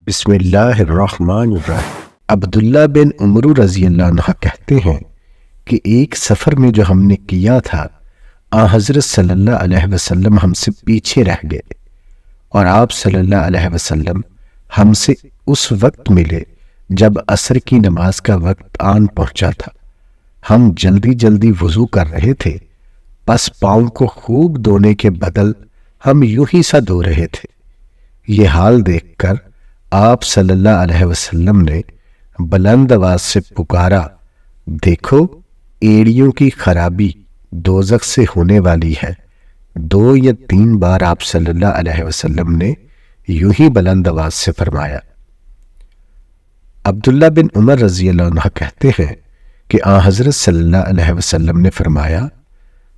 بسم اللہ الرحمن الرحیم۔ عبداللہ بن عمر رضی اللہ عنہ کہتے ہیں کہ ایک سفر میں جو ہم نے کیا تھا، حضرت صلی اللہ علیہ وسلم ہم سے پیچھے رہ گئے اور آپ صلی اللہ علیہ وسلم ہم سے اس وقت ملے جب عصر کی نماز کا وقت آن پہنچا تھا۔ ہم جلدی جلدی وضو کر رہے تھے، پس پاؤں کو خوب دھونے کے بدل ہم یوں ہی سا دھو رہے تھے۔ یہ حال دیکھ کر آپ صلی اللہ علیہ وسلم نے بلند آواز سے پکارا، دیکھو ایڑیوں کی خرابی دوزخ سے ہونے والی ہے۔ 2 یا 3 بار آپ صلی اللہ علیہ وسلم نے یوں ہی بلند آواز سے فرمایا۔ عبداللہ بن عمر رضی اللہ عنہ کہتے ہیں کہ حضرت صلی اللہ علیہ وسلم نے فرمایا،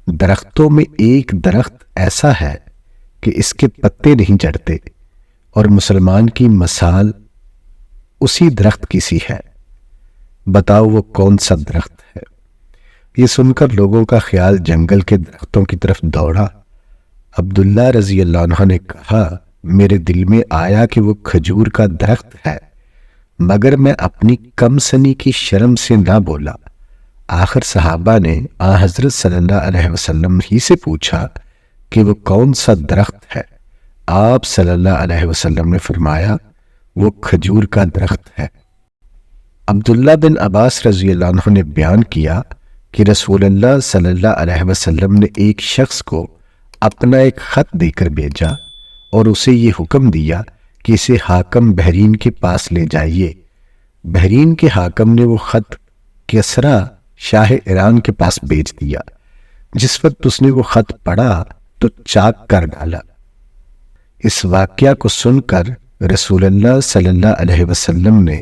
درختوں میں ایک درخت ایسا ہے کہ اس کے پتے نہیں جھڑتے، اور مسلمان کی مثال اسی درخت کی سی ہے۔ بتاؤ وہ کون سا درخت ہے؟ یہ سن کر لوگوں کا خیال جنگل کے درختوں کی طرف دوڑا۔ عبداللہ رضی اللہ عنہ نے کہا، میرے دل میں آیا کہ وہ کھجور کا درخت ہے، مگر میں اپنی کم سنی کی شرم سے نہ بولا۔ آخر صحابہ نے حضرت صلی اللہ علیہ وسلم ہی سے پوچھا کہ وہ کون سا درخت ہے۔ آپ صلی اللہ علیہ وسلم نے فرمایا، وہ کھجور کا درخت ہے۔ عبداللہ بن عباس رضی اللہ عنہ نے بیان کیا کہ رسول اللہ صلی اللہ علیہ وسلم نے ایک شخص کو اپنا ایک خط دے کر بھیجا اور اسے یہ حکم دیا کہ اسے حاکم بحرین کے پاس لے جائیے۔ بحرین کے حاکم نے وہ خط کسریٰ شاہ ایران کے پاس بھیج دیا۔ جس وقت اس نے وہ خط پڑھا تو چاک کر ڈالا۔ اس واقعہ کو سن کر رسول اللہ صلی اللہ علیہ وسلم نے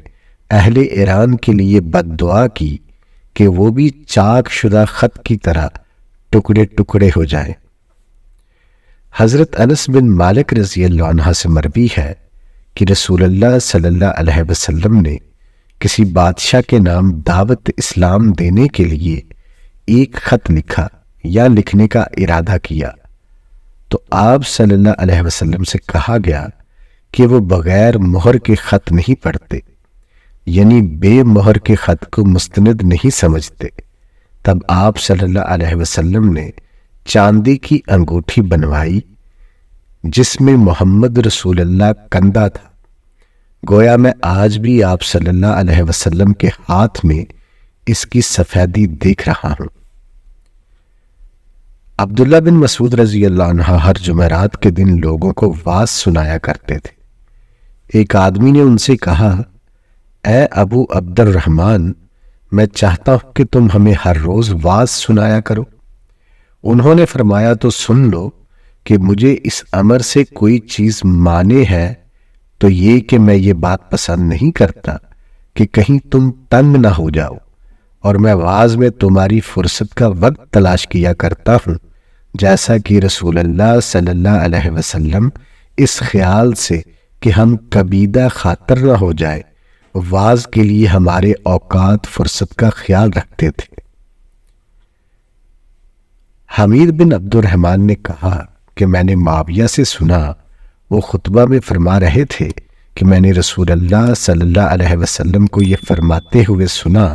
اہل ایران کے لیے بد دعا کی کہ وہ بھی چاک شدہ خط کی طرح ٹکڑے ٹکڑے ہو جائیں۔ حضرت انس بن مالک رضی اللہ عنہ سے مروی ہے کہ رسول اللہ صلی اللہ علیہ وسلم نے کسی بادشاہ کے نام دعوت اسلام دینے کے لیے ایک خط لکھا یا لکھنے کا ارادہ کیا، تو آپ صلی اللہ علیہ وسلم سے کہا گیا کہ وہ بغیر مہر کے خط نہیں پڑھتے، یعنی بے مہر کے خط کو مستند نہیں سمجھتے۔ تب آپ صلی اللہ علیہ وسلم نے چاندی کی انگوٹھی بنوائی جس میں محمد رسول اللہ کندہ تھا۔ گویا میں آج بھی آپ صلی اللہ علیہ وسلم کے ہاتھ میں اس کی سفیدی دیکھ رہا ہوں۔ عبداللہ بن مسعود رضی اللہ عنہ ہر جمعرات کے دن لوگوں کو وعظ سنایا کرتے تھے۔ ایک آدمی نے ان سے کہا، اے ابو عبد الرحمن، میں چاہتا ہوں کہ تم ہمیں ہر روز وعظ سنایا کرو۔ انہوں نے فرمایا، تو سن لو کہ مجھے اس امر سے کوئی چیز مانے ہے تو یہ کہ میں یہ بات پسند نہیں کرتا کہ کہیں تم تنگ نہ ہو جاؤ، اور میں وعظ میں تمہاری فرصت کا وقت تلاش کیا کرتا ہوں، جیسا کہ رسول اللہ صلی اللہ علیہ وسلم اس خیال سے کہ ہم کبیدہ خاطر نہ ہو جائے وعظ کے لیے ہمارے اوقات فرصت کا خیال رکھتے تھے۔ حمید بن عبد الرحمن نے کہا کہ میں نے معاویہ سے سنا، وہ خطبہ میں فرما رہے تھے کہ میں نے رسول اللہ صلی اللہ علیہ وسلم کو یہ فرماتے ہوئے سنا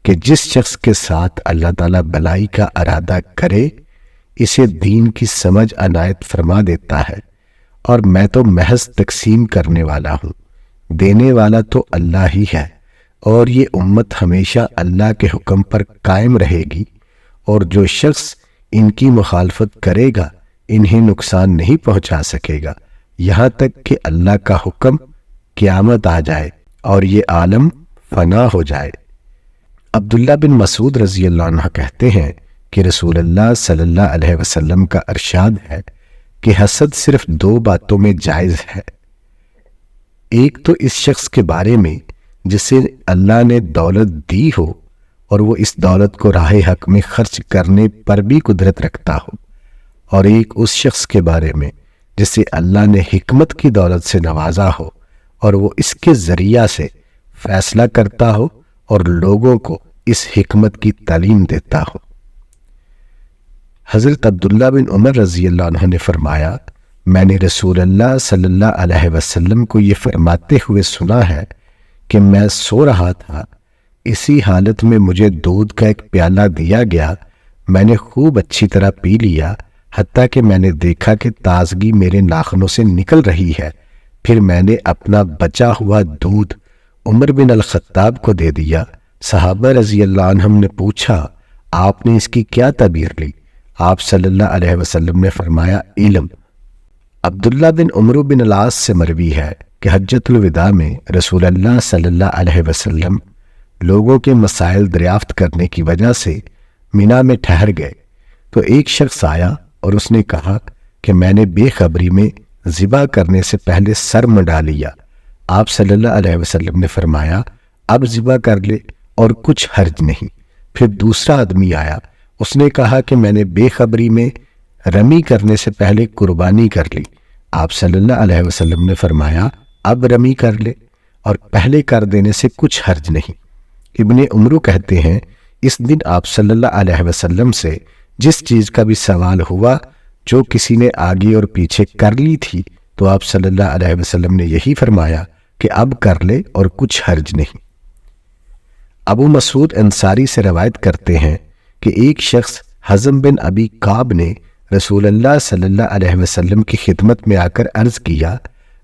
کہ جس شخص کے ساتھ اللہ تعالیٰ بلائی کا ارادہ کرے اسے دین کی سمجھ عنایت فرما دیتا ہے، اور میں تو محض تقسیم کرنے والا ہوں، دینے والا تو اللہ ہی ہے، اور یہ امت ہمیشہ اللہ کے حکم پر قائم رہے گی، اور جو شخص ان کی مخالفت کرے گا انہیں نقصان نہیں پہنچا سکے گا یہاں تک کہ اللہ کا حکم قیامت آ جائے اور یہ عالم فنا ہو جائے۔ عبداللہ بن مسعود رضی اللہ عنہ کہتے ہیں کہ رسول اللہ صلی اللہ علیہ وسلم کا ارشاد ہے کہ حسد صرف 2 باتوں میں جائز ہے۔ ایک تو اس شخص کے بارے میں جسے اللہ نے دولت دی ہو اور وہ اس دولت کو راہ حق میں خرچ کرنے پر بھی قدرت رکھتا ہو، اور ایک اس شخص کے بارے میں جسے اللہ نے حکمت کی دولت سے نوازا ہو اور وہ اس کے ذریعہ سے فیصلہ کرتا ہو اور لوگوں کو اس حکمت کی تعلیم دیتا ہو۔ حضرت عبداللہ بن عمر رضی اللہ عنہ نے فرمایا، میں نے رسول اللہ صلی اللہ علیہ وسلم کو یہ فرماتے ہوئے سنا ہے کہ میں سو رہا تھا، اسی حالت میں مجھے دودھ کا ایک پیالہ دیا گیا، میں نے خوب اچھی طرح پی لیا، حتیٰ کہ میں نے دیکھا کہ تازگی میرے ناخنوں سے نکل رہی ہے۔ پھر میں نے اپنا بچا ہوا دودھ عمر بن الخطاب کو دے دیا۔ صحابہ رضی اللہ عنہم نے پوچھا، آپ نے اس کی کیا تعبیر لی؟ آپ صلی اللہ علیہ وسلم نے فرمایا، علم۔ عبداللہ بن عمرو بن العاص سے مروی ہے کہ حجۃ الوداع میں رسول اللہ صلی اللہ علیہ وسلم لوگوں کے مسائل دریافت کرنے کی وجہ سے مینا میں ٹھہر گئے تو ایک شخص آیا اور اس نے کہا کہ میں نے بے خبری میں ذبح کرنے سے پہلے سر منڈا لیا۔ آپ صلی اللہ علیہ وسلم نے فرمایا، اب ذبح کر لے اور کچھ حرج نہیں۔ پھر دوسرا آدمی آیا، اس نے کہا کہ میں نے بے خبری میں رمی کرنے سے پہلے قربانی کر لی۔ آپ صلی اللہ علیہ وسلم نے فرمایا، اب رمی کر لے اور پہلے کر دینے سے کچھ حرج نہیں۔ ابن عمرو کہتے ہیں، اس دن آپ صلی اللہ علیہ وسلم سے جس چیز کا بھی سوال ہوا جو کسی نے آگے اور پیچھے کر لی تھی تو آپ صلی اللہ علیہ وسلم نے یہی فرمایا کہ اب کر لے اور کچھ حرج نہیں۔ ابو مسعود انصاری سے روایت کرتے ہیں کہ ایک شخص حزم بن ابی کعب نے رسول اللہ صلی اللہ علیہ وسلم کی خدمت میں آ کر عرض کیا،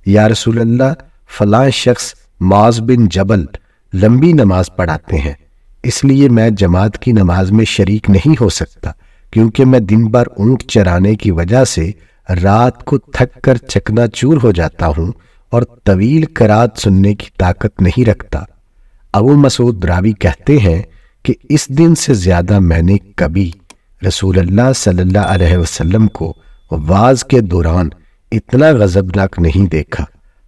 یا رسول اللہ، فلاں شخص معاذ بن جبل لمبی نماز پڑھاتے ہیں، اس لیے میں جماعت کی نماز میں شریک نہیں ہو سکتا، کیونکہ میں دن بھر اونٹ چرانے کی وجہ سے رات کو تھک کر چکنا چور ہو جاتا ہوں اور طویل قرات سننے کی طاقت نہیں رکھتا۔ ابو مسعود راوی کہتے ہیں کہ اس دن سے زیادہ میں نے کبھی رسول اللہ صلی اللہ علیہ وسلم کو وعظ کے دوران اتنا غضبناک نہیں دیکھا۔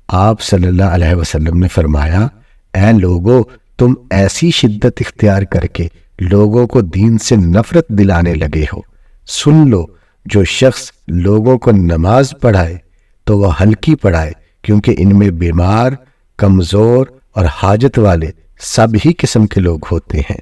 آپ صلی اللہ علیہ وسلم نے فرمایا، اے لوگو، تم ایسی شدت اختیار کر کے لوگوں کو دین سے نفرت دلانے لگے ہو۔ سن لو، جو شخص لوگوں کو نماز پڑھائے تو وہ ہلکی پڑھائے، کیونکہ ان میں بیمار، کمزور اور حاجت والے سب ہی قسم کے لوگ ہوتے ہیں۔